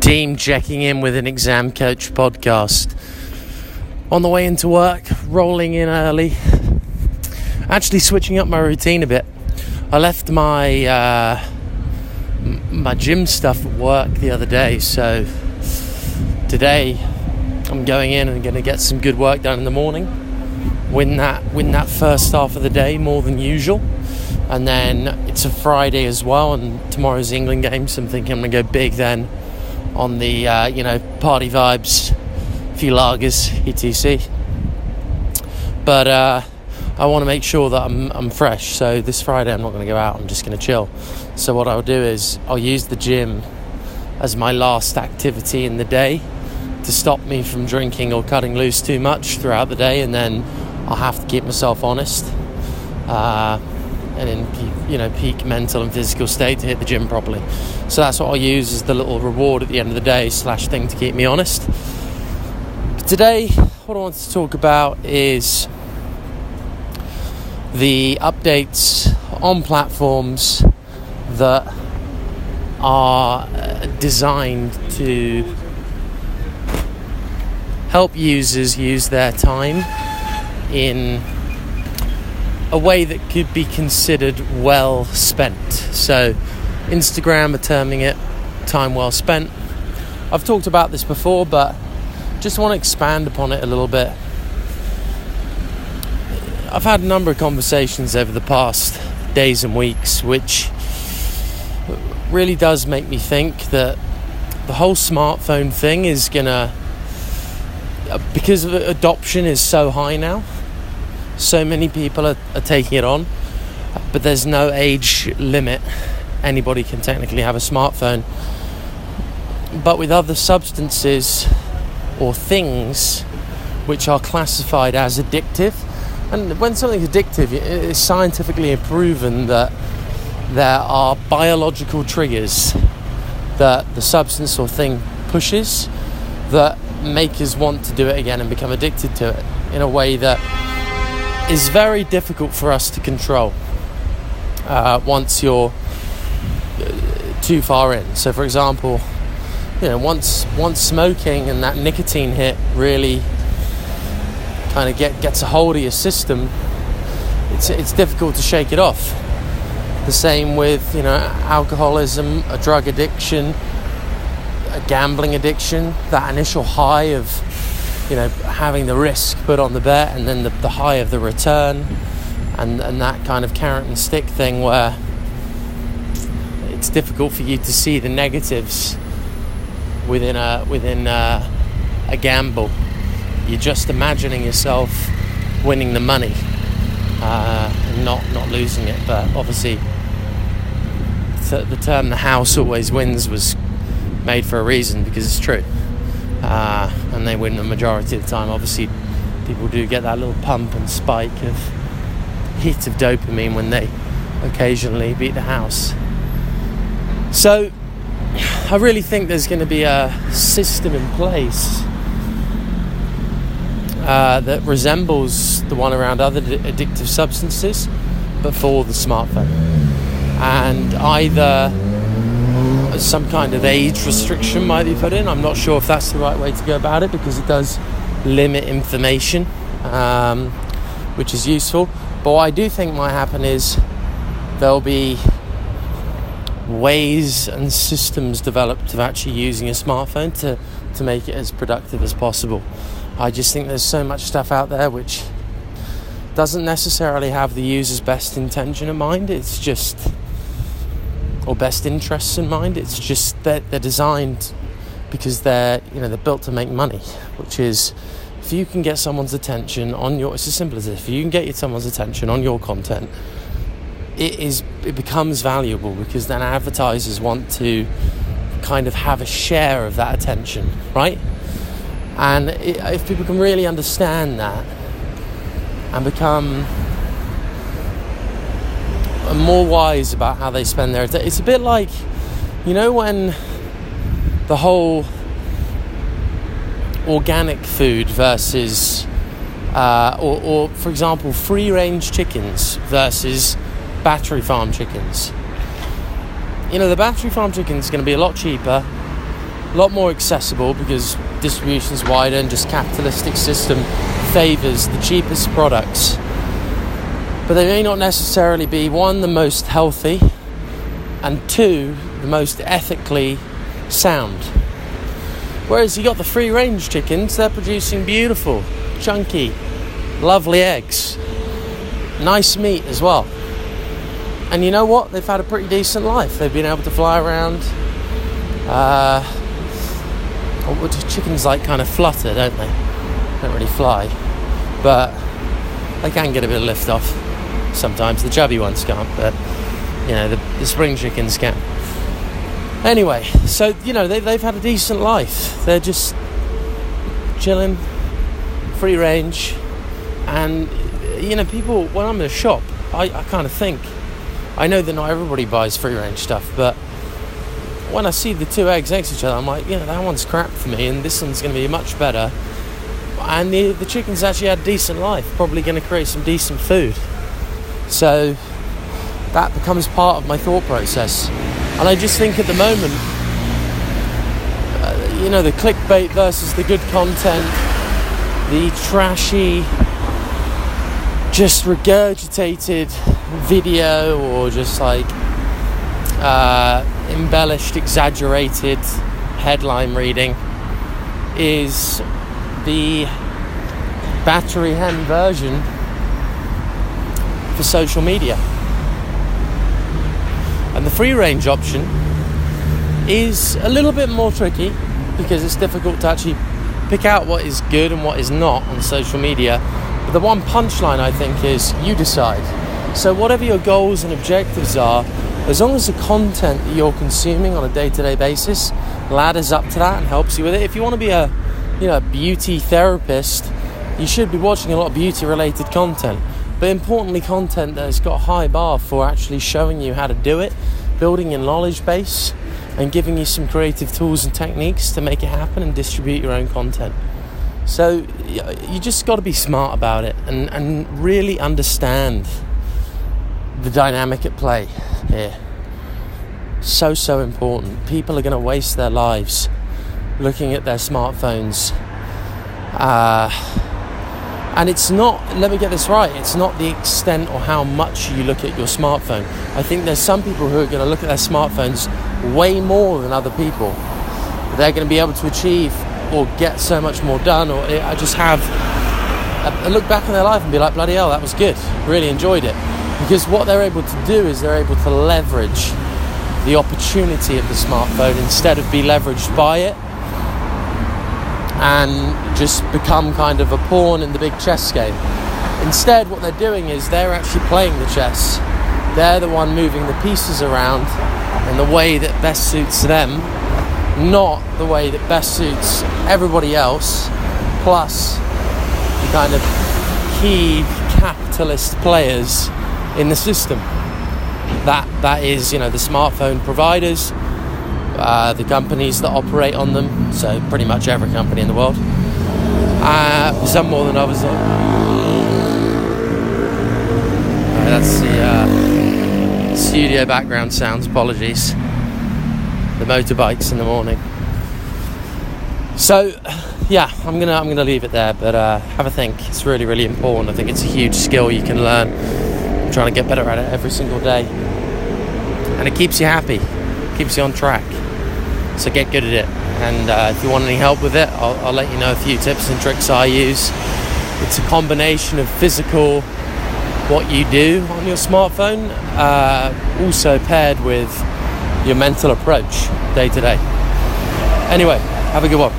team checking in with an Exam Coach podcast. On the way into work, rolling in early, actually switching up my routine a bit. I left my gym stuff at work the other day, so today I'm going in and going to get some good work done in the morning, win that first half of the day more than usual. And then it's a Friday as well, and tomorrow's the England game, so I'm thinking I'm going to go big then on the, party vibes, a few lagers, etc. But I want to make sure that I'm fresh, so this Friday I'm not going to go out, I'm just going to chill. So what I'll do is I'll use the gym as my last activity in the day to stop me from drinking or cutting loose too much throughout the day, and then I'll have to keep myself honest. And in peak mental and physical state to hit the gym properly. So that's what I'll use as the little reward at the end of the day / thing to keep me honest. But today, what I want to talk about is the updates on platforms that are designed to help users use their time in a way that could be considered well spent. So Instagram are terming it time well spent. I've talked about this before, but just want to expand upon it a little bit. I've had a number of conversations over the past days and weeks, which really does make me think that the whole smartphone thing is gonna, because adoption is so high now, so many people are taking it on, but there's no age limit. Anybody can technically have a smartphone. But with other substances or things which are classified as addictive, and when something's addictive, it's scientifically proven that there are biological triggers that the substance or thing pushes that make us want to do it again and become addicted to it in a way that is very difficult for us to control once you're too far in. So for example, once smoking and that nicotine hit really kind of gets a hold of your system, it's difficult to shake it off. The same with alcoholism, a drug addiction, a gambling addiction, that initial high of having the risk put on the bet, and then the high of the return, and that kind of carrot and stick thing where it's difficult for you to see the negatives within a gamble. You're just imagining yourself winning the money and not losing it. But obviously the term "the house always wins" was made for a reason, because it's true. And they win the majority of the time. Obviously, people do get that little pump and spike of hit of dopamine when they occasionally beat the house. So, I really think there's going to be a system in place that resembles the one around other addictive substances, but for the smartphone. And either some kind of age restriction might be put in. I'm not sure if that's the right way to go about it, because it does limit information, which is useful. But what I do think might happen is there'll be ways and systems developed of actually using a smartphone to make it as productive as possible. I just think there's so much stuff out there which doesn't necessarily have the user's best intention in mind. It's just, or best interests in mind. It's just that they're designed because they're built to make money, which is, if you can get someone's attention on your, it's as simple as this, if you can get someone's attention on your content, it becomes valuable, because then advertisers want to kind of have a share of that attention, right? And if people can really understand that and become more wise about how they spend their attention, it's a bit like, when the whole organic food versus or for example free range chickens versus battery farm chickens. The battery farm chicken is going to be a lot cheaper, a a lot more accessible because distribution's wider and just capitalistic system favours the cheapest products. But they may not necessarily be, one, the most healthy, and two, the most ethically sound. Whereas you got the free range chickens, they're producing beautiful, chunky, lovely eggs. Nice meat as well. And you know what? They've had a pretty decent life. They've been able to fly around. Chickens kind of flutter, don't they? Don't really fly. But they can get a bit of lift off. Sometimes the chubby ones can't, but the spring chickens can. Anyway, so they've had a decent life. They're just chilling, free range, and people. When I'm in a shop, I kind of think, I know that not everybody buys free range stuff, but when I see the two eggs next to each other, I'm like, that one's crap for me, and this one's going to be much better. And the chickens actually had a decent life, probably going to create some decent food. So that becomes part of my thought process. And I just think at the moment, the clickbait versus the good content, the trashy, just regurgitated video, or just embellished, exaggerated headline reading is the battery hen version for social media. And the free range option is a little bit more tricky because it's difficult to actually pick out what is good and what is not on social media. But the one punchline, I think, is you decide. So whatever your goals and objectives are, as long as the content that you're consuming on a day-to-day basis ladders up to that and helps you with it. If you want to be a beauty therapist, you should be watching a lot of beauty-related content. But importantly, content that has got a high bar for actually showing you how to do it, building your knowledge base, and giving you some creative tools and techniques to make it happen and distribute your own content. So you just got to be smart about it and really understand the dynamic at play here. So important. People are going to waste their lives looking at their smartphones. And it's not, let me get this right, it's not the extent or how much you look at your smartphone. I think there's some people who are going to look at their smartphones way more than other people. They're going to be able to achieve or get so much more done, or just have a look back on their life and be like, bloody hell, that was good, really enjoyed it. Because what they're able to do is they're able to leverage the opportunity of the smartphone instead of be leveraged by it, and just become kind of a pawn in the big chess game. Instead, what they're doing is they're actually playing the chess. They're the one moving the pieces around in the way that best suits them, not the way that best suits everybody else, plus the kind of key capitalist players in the system. That is, the smartphone providers, the companies that operate on them, so pretty much every company in the world, some more than others. That's the studio background sounds, apologies. The motorbikes in the morning. So yeah, I'm gonna leave it there, but have a think. It's really, really important. I think it's a huge skill you can learn. I'm trying to get better at it every single day, and it keeps you happy, keeps you on track. So get good at it, and if you want any help with it, I'll let you know a few tips and tricks I use. It's a combination of physical, what you do on your smartphone, also paired with your mental approach day to day. Anyway, have a good one.